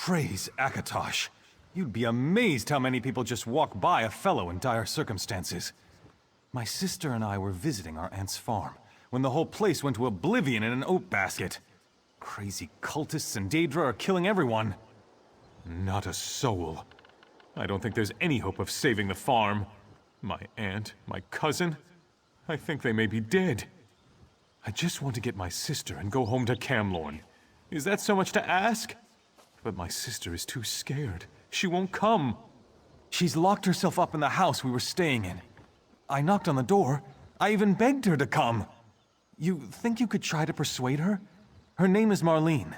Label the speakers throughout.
Speaker 1: Praise Akatosh. You'd be amazed how many people just walk by a fellow in dire circumstances. My sister and I were visiting our aunt's farm when the whole place went to oblivion in an oat basket. Crazy cultists and Daedra are killing everyone. Not a soul. I don't think there's any hope of saving the farm. My aunt, my cousin, I think they may be dead. I just want to get my sister and go home to Camlorn. Is that so much to ask? But my sister is too scared. She won't come. She's locked herself up in the house we were staying in. I knocked on the door. I even begged her to come. You think you could try to persuade her? Her name is Marlene.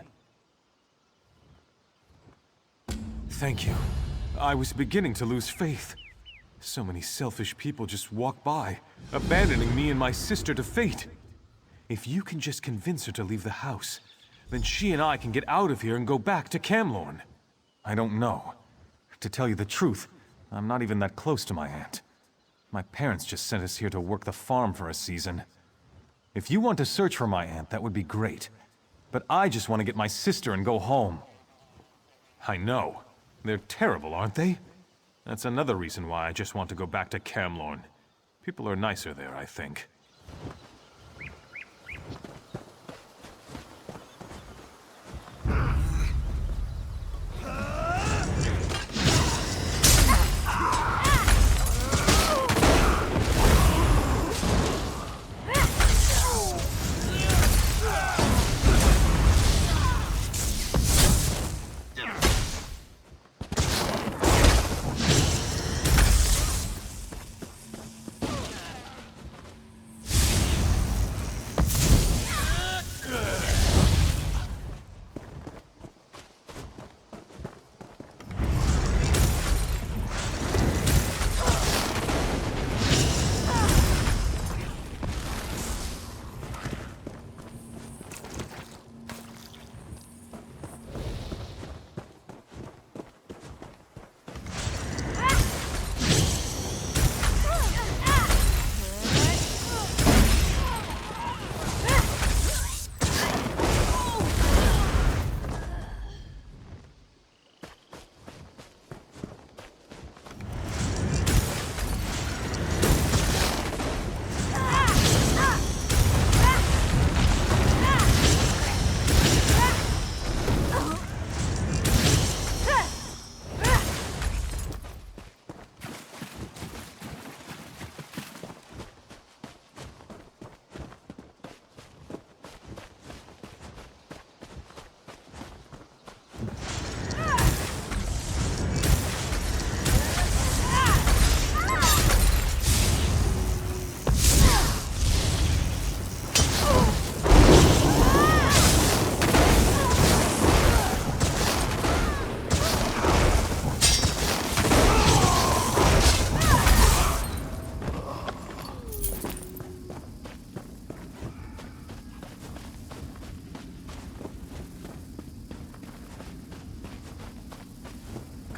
Speaker 1: Thank you. I was beginning to lose faith. So many selfish people just walk by, abandoning me and my sister to fate. If you can just convince her to leave the house, then she and I can get out of here and go back to Camlorn. I don't know. To tell you the truth, I'm not even that close to my aunt. My parents just sent us here to work the farm for a season. If you want to search for my aunt, that would be great. But I just want to get my sister and go home. I know. They're terrible, aren't they? That's another reason why I just want to go back to Camlorn. People are nicer there, I think.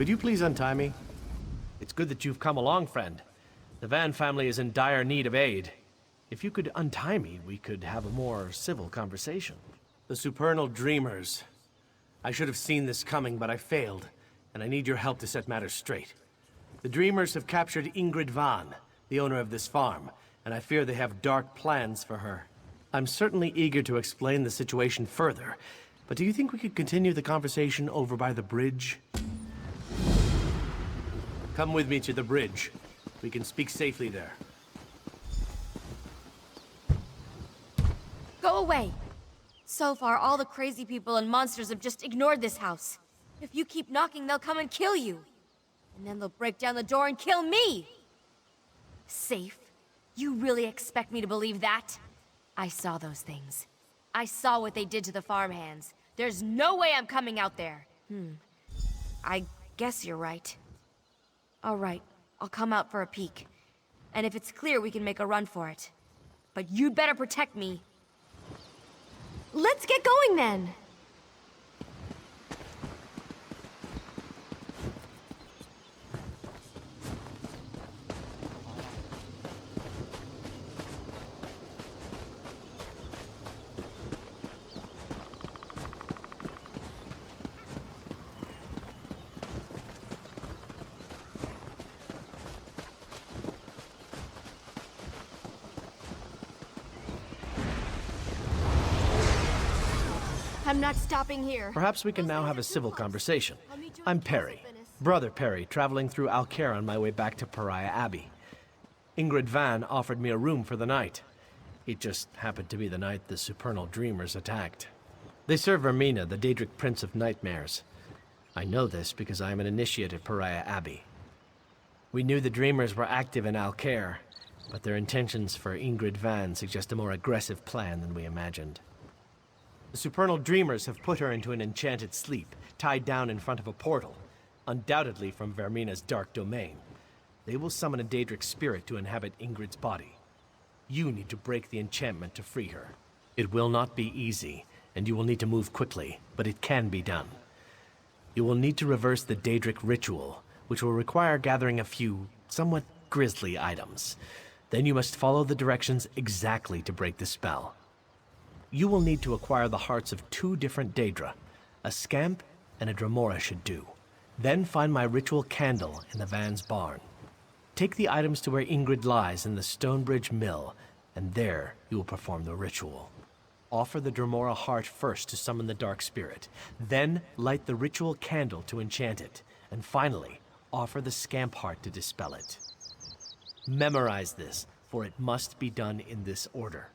Speaker 2: Could you please untie me? It's good that you've come along, friend. The Van family is in dire need of aid. If you could untie me, we could have a more civil conversation. The supernal dreamers. I should have seen this coming, but I failed, and I need your help to set matters straight. The dreamers have captured Ingrid Van, the owner of this farm, and I fear they have dark plans for her. I'm certainly eager to explain the situation further, but do you think we could continue the conversation over by the bridge? Come with me to the bridge. We can speak safely there.
Speaker 3: Go away! So far, all the crazy people and monsters have just ignored this house. If you keep knocking, they'll come and kill you. And then they'll break down the door and kill me! Safe? You really expect me to believe that? I saw those things. I saw what they did to the farmhands. There's no way I'm coming out there. I guess you're right. All right, I'll come out for a peek. And if it's clear, we can make a run for it. But you'd better protect me. Let's get going then! I'm not stopping here.
Speaker 2: Perhaps we can now have a civil conversation. I'm Perry, Brother Perry, traveling through Alcare on my way back to Pariah Abbey. Ingrid Van offered me a room for the night. It just happened to be the night the Supernal Dreamers attacked. They serve Vermina, the Daedric Prince of Nightmares. I know this because I am an initiate at Pariah Abbey. We knew the Dreamers were active in Alcare, but their intentions for Ingrid Van suggest a more aggressive plan than we imagined. The Supernal Dreamers have put her into an enchanted sleep, tied down in front of a portal, undoubtedly from Vermina's dark domain. They will summon a Daedric spirit to inhabit Ingrid's body. You need to break the enchantment to free her. It will not be easy, and you will need to move quickly, but it can be done. You will need to reverse the Daedric ritual, which will require gathering a few somewhat grisly items. Then you must follow the directions exactly to break the spell. You will need to acquire the hearts of 2 different Daedra. A Scamp and a Dremora should do. Then find my ritual candle in the Van's barn. Take the items to where Ingrid lies in the Stonebridge Mill, and there you will perform the ritual. Offer the Dremora heart first to summon the dark spirit. Then light the ritual candle to enchant it. And finally, offer the Scamp heart to dispel it. Memorize this, for it must be done in this order.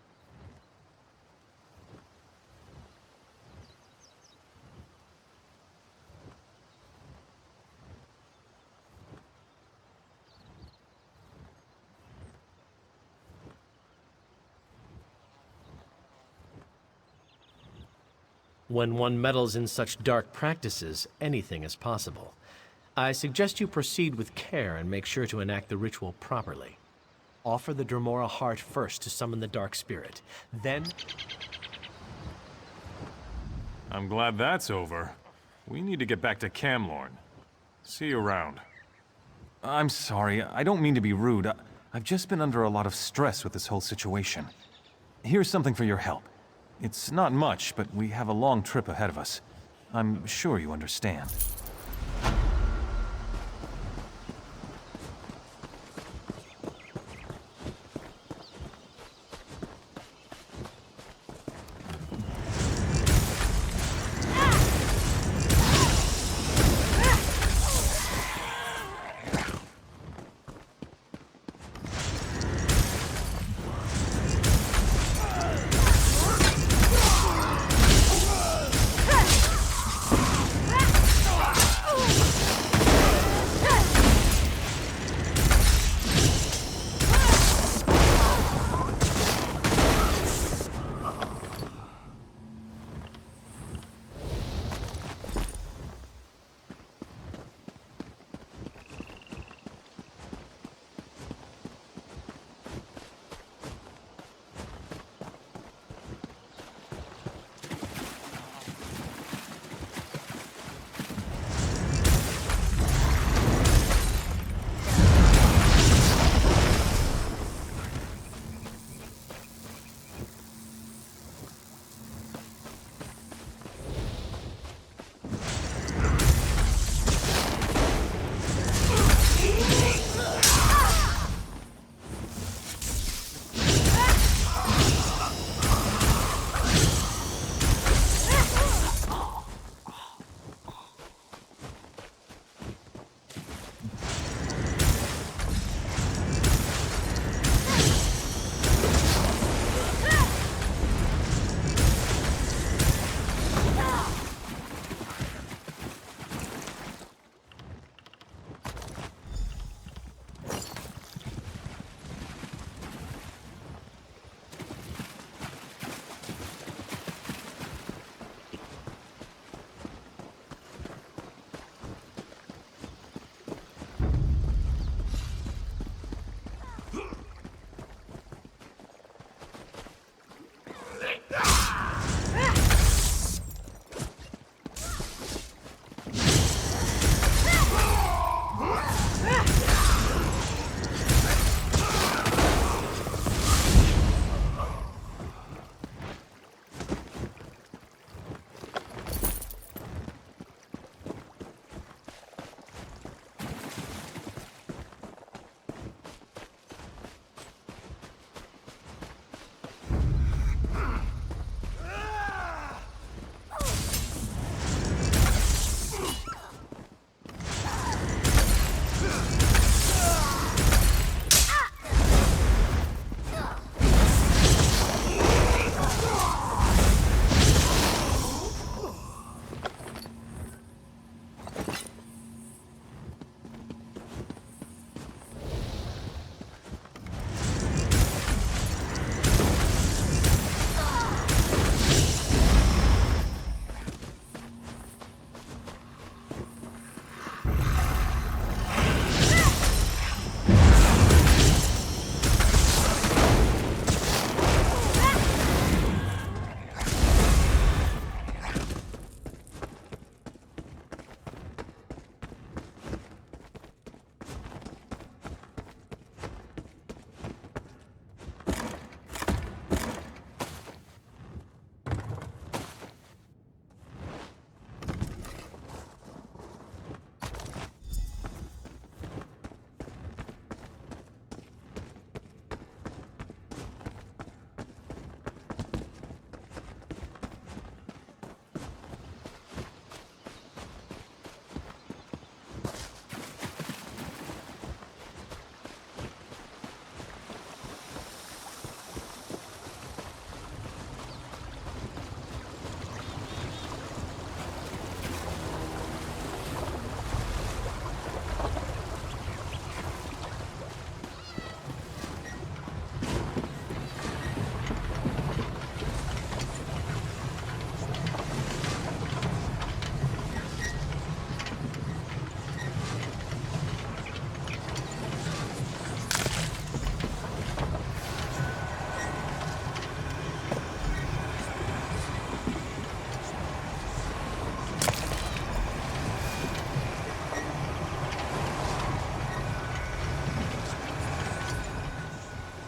Speaker 2: When one meddles in such dark practices, anything is possible. I suggest you proceed with care and make sure to enact the ritual properly. Offer the Dremora heart first to summon the dark spirit. Then...
Speaker 1: I'm glad that's over. We need to get back to Camlorn. See you around. I'm sorry, I don't mean to be rude. I've just been under a lot of stress with this whole situation. Here's something for your help. It's not much, but we have a long trip ahead of us. I'm sure you understand.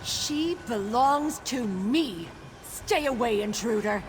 Speaker 4: She belongs to me. Stay away, intruder.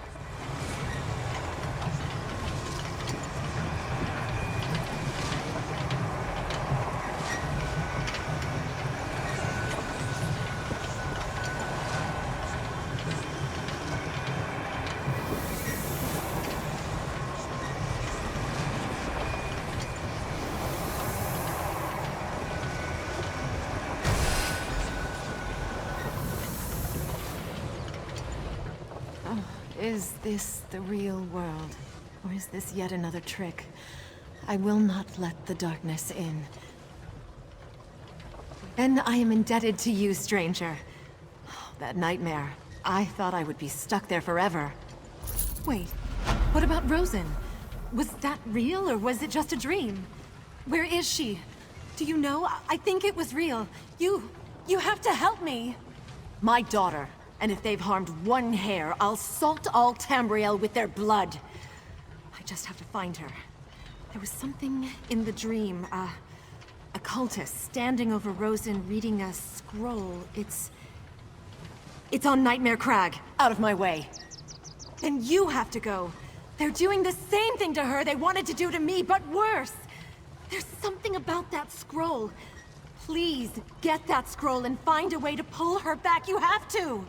Speaker 5: Is this the real world? Or is this yet another trick? I will not let the darkness in. Then I am indebted to you, stranger. That nightmare. I thought I would be stuck there forever. Wait, what about Rosen? Was that real, or was it just a dream? Where is she? Do you know? I think it was real. You have to help me! My daughter. And if they've harmed one hair, I'll salt all Tamriel with their blood. I just have to find her. There was something in the dream, a cultist standing over Rosen reading a scroll. It's on Nightmare Crag. Out of my way. Then you have to go. They're doing the same thing to her they wanted to do to me, but worse. There's something about that scroll. Please, get that scroll and find a way to pull her back. You have to!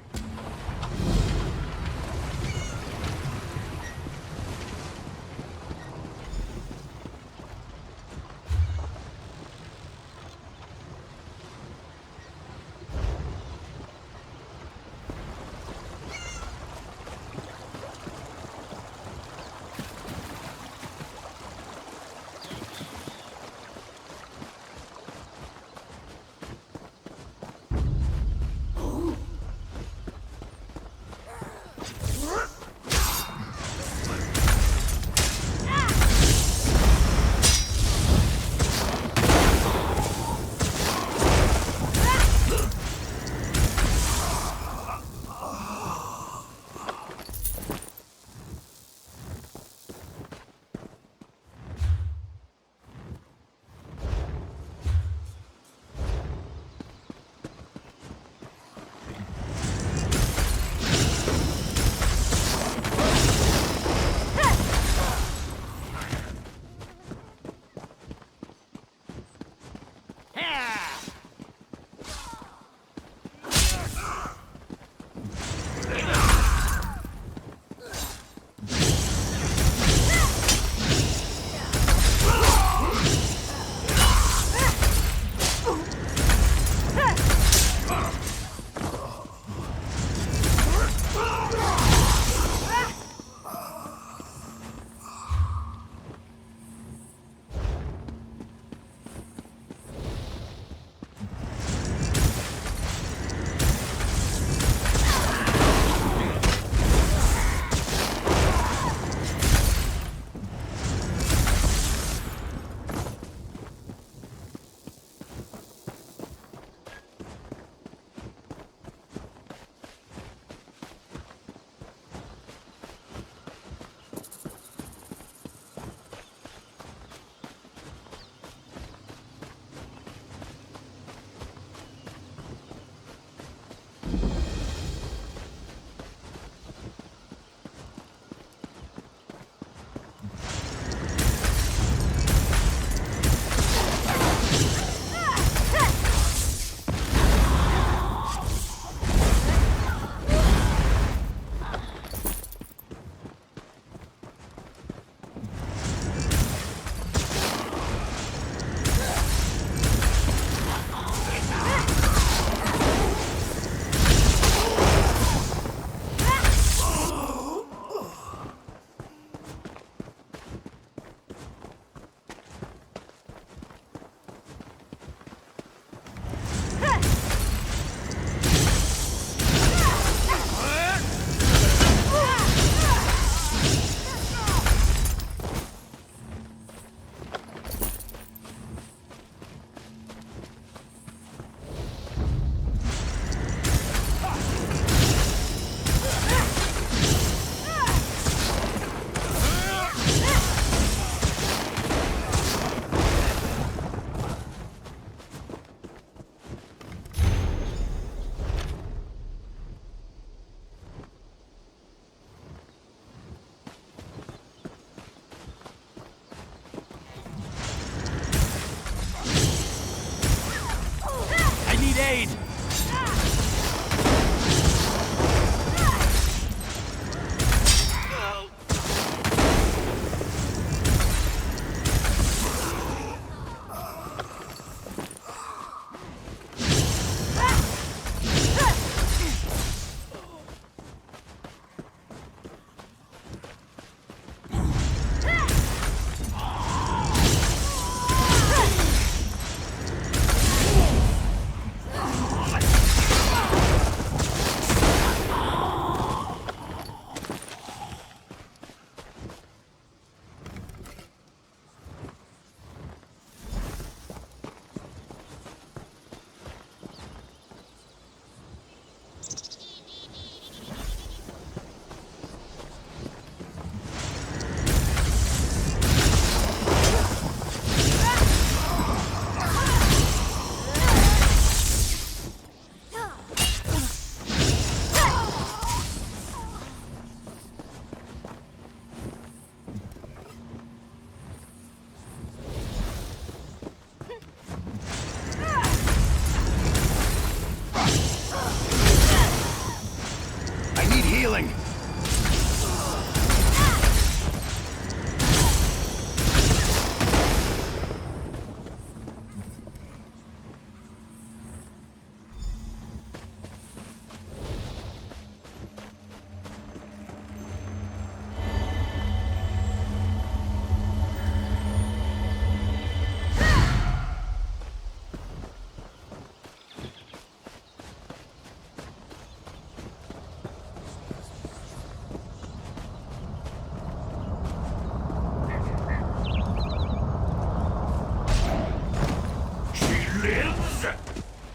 Speaker 1: healing.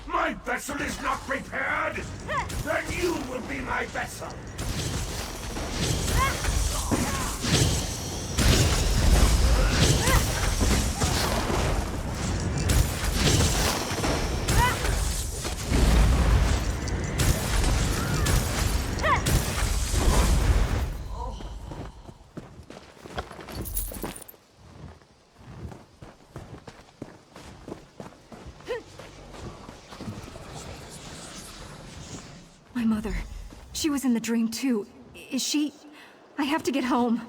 Speaker 6: My vessel is not prepared! Then you will be my vessel!
Speaker 7: My mother. She was in the dream too. Is she... I have to get home.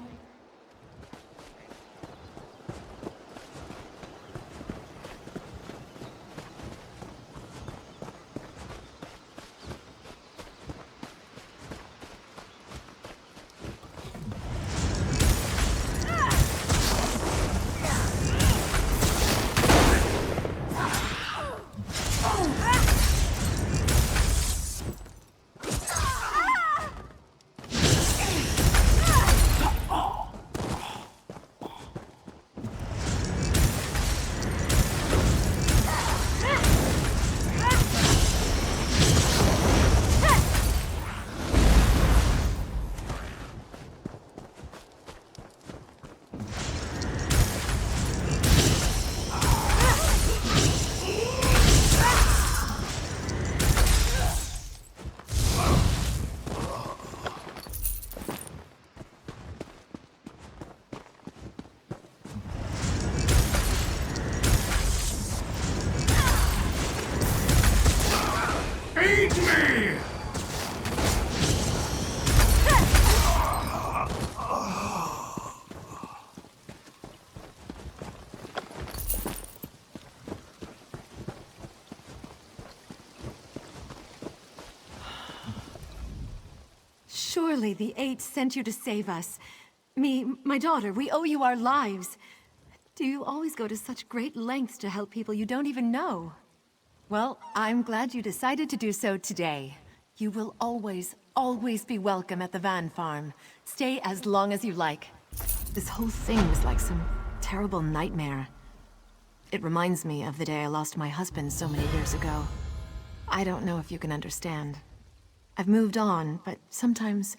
Speaker 5: Surely the Eight sent you to save us. Me, my daughter, we owe you our lives. Do you always go to such great lengths to help people you don't even know? Well, I'm glad you decided to do so today. You will always, always be welcome at the Van Farm. Stay as long as you like. This whole thing was like some terrible nightmare. It reminds me of the day I lost my husband so many years ago. I don't know if you can understand. I've moved on, but sometimes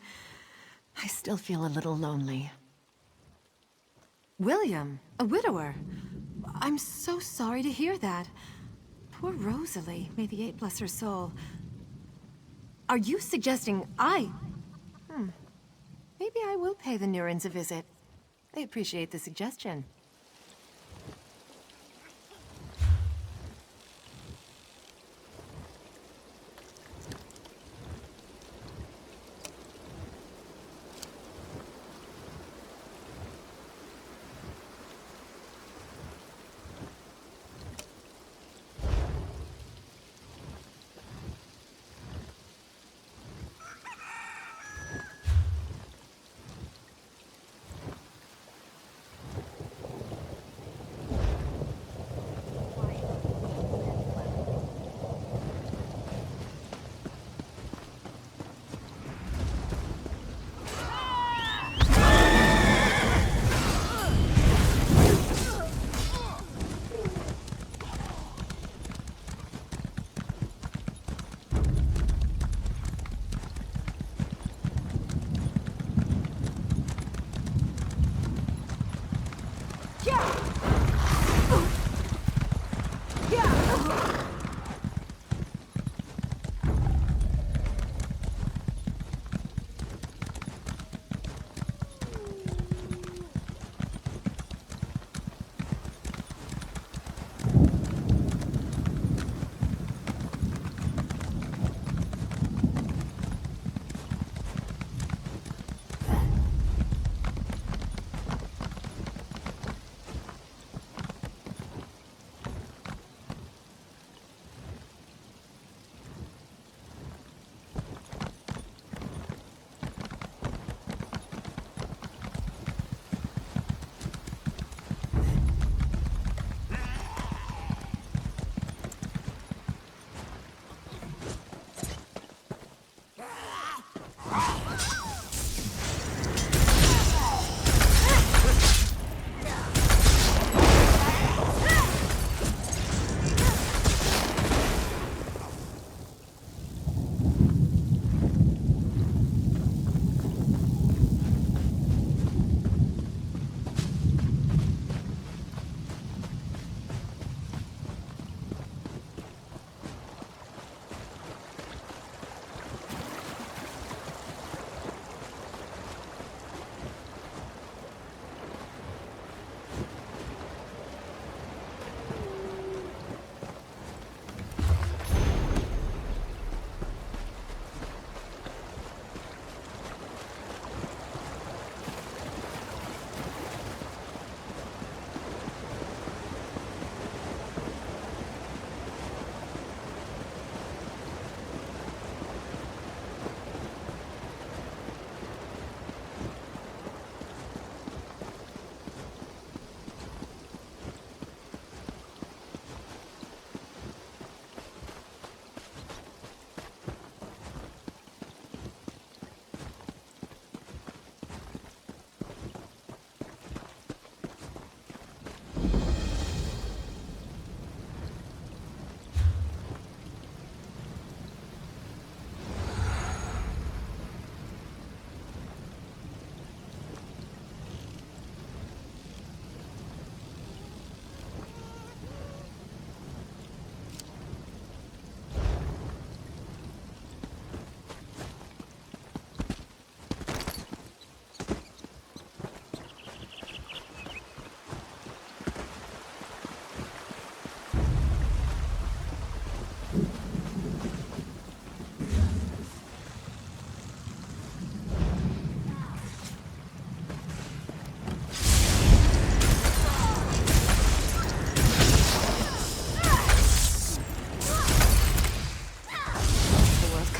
Speaker 5: I still feel a little lonely. William, a widower. I'm so sorry to hear that. Poor Rosalie, may the Eight bless her soul. Are you suggesting I... Maybe I will pay the Nurins a visit. They appreciate the suggestion.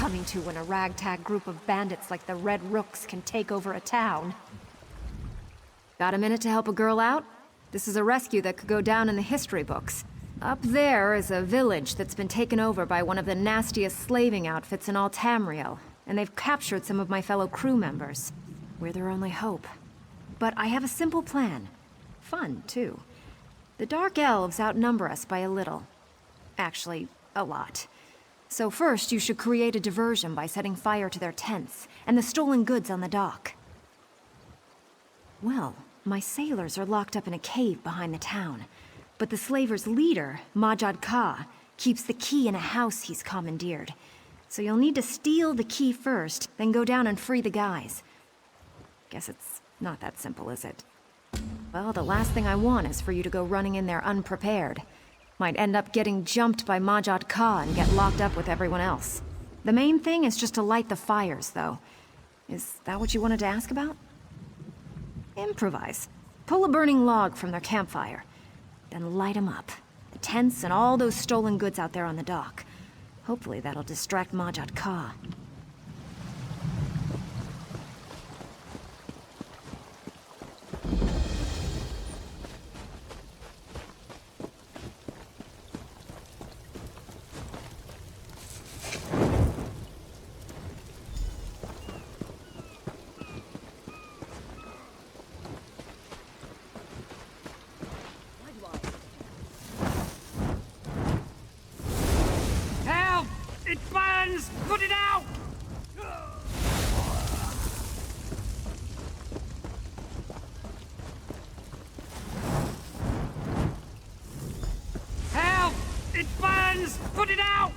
Speaker 7: coming to when a ragtag group of bandits like the Red Rooks can take over a town.
Speaker 5: Got a minute to help a girl out? This is a rescue that could go down in the history books. Up there is a village that's been taken over by one of the nastiest slaving outfits in all Tamriel, and they've captured some of my fellow crew members. We're their only hope. But I have a simple plan. Fun, too. The Dark Elves outnumber us by a little. Actually, a lot. So first, you should create a diversion by setting fire to their tents and the stolen goods on the dock. Well, my sailors are locked up in a cave behind the town, but the slavers' leader, Majad Ka, keeps the key in a house he's commandeered. So you'll need to steal the key first, then go down and free the guys. Guess it's not that simple, is it? Well, the last thing I want is for you to go running in there unprepared. Might end up getting jumped by Majad Ka and get locked up with everyone else. The main thing is just to light the fires, though. Is that what you wanted to ask about? Improvise. Pull a burning log from their campfire. Then light them up. The tents and all those stolen goods out there on the dock. Hopefully that'll distract Majad Ka.
Speaker 2: Put it out! Help! It burns! Put it out!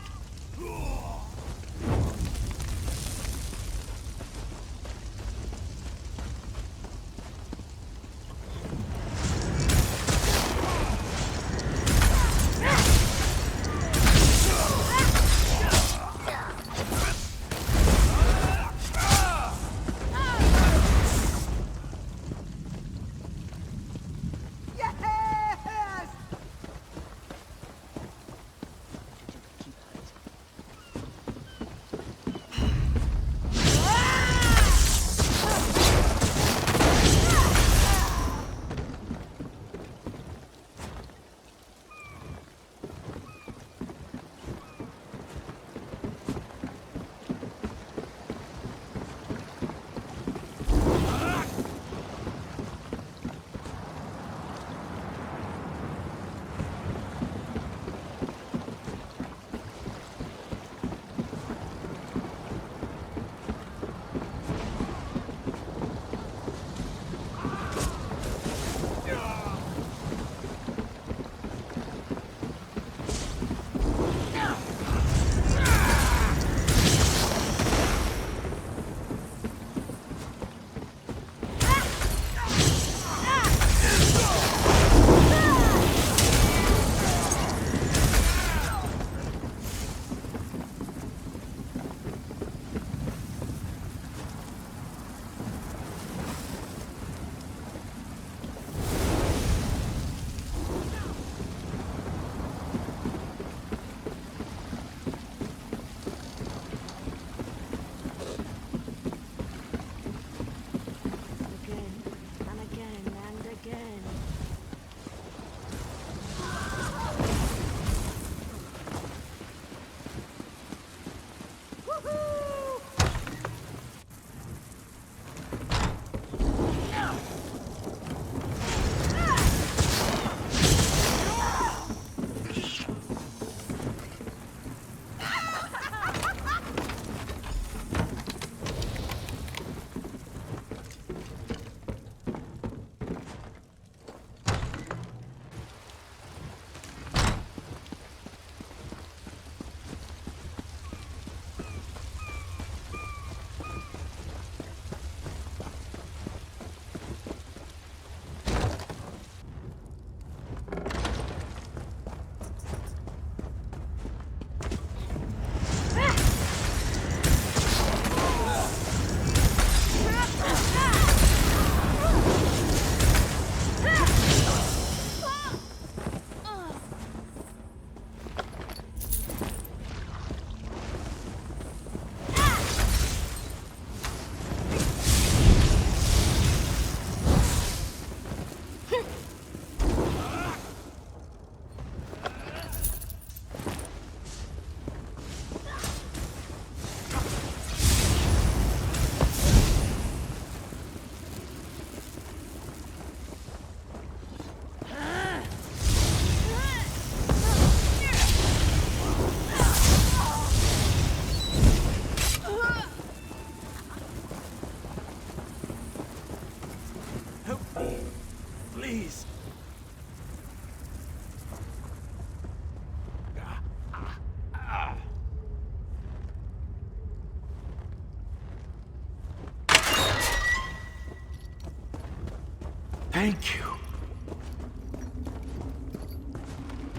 Speaker 8: Thank you.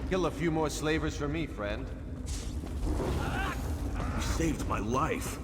Speaker 9: Kill a few more slavers for me, friend.
Speaker 8: You saved my life.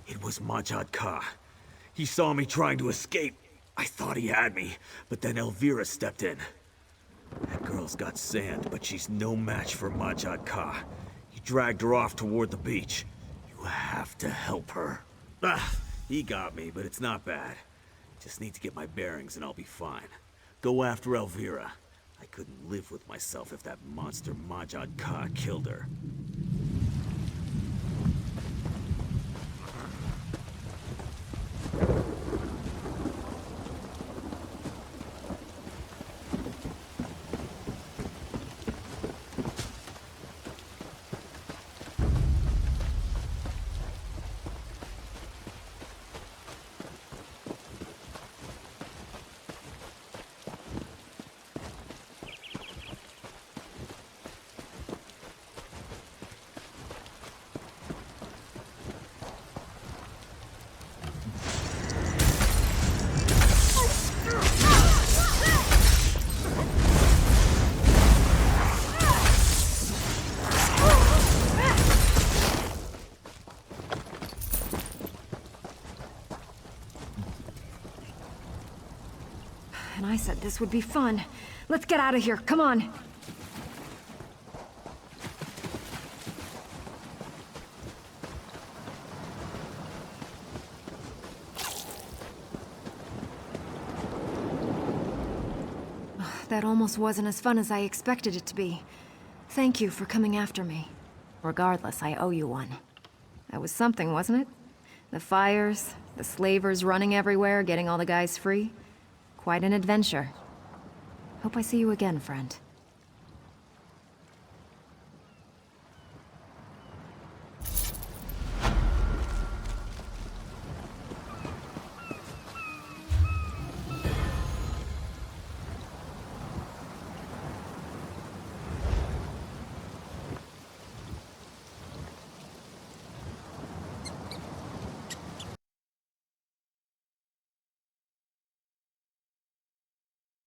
Speaker 8: It was Majad Ka. He saw me trying to escape. I thought he had me, but then Elvira stepped in. That girl's got sand, but she's no match for Majad Ka. He dragged her off toward the beach. You have to help her. He got me, but it's not bad. Just need to get my bearings and I'll be fine. Go after Elvira. I couldn't live with myself if that monster Majad Ka killed her.
Speaker 7: And I said this would be fun. Let's get out of here, come on! That almost wasn't as fun as I expected it to be. Thank you for coming after me. Regardless, I owe you one. That was something, wasn't it? The fires, the slavers running everywhere, getting all the guys free. Quite an adventure. Hope I see you again, friend.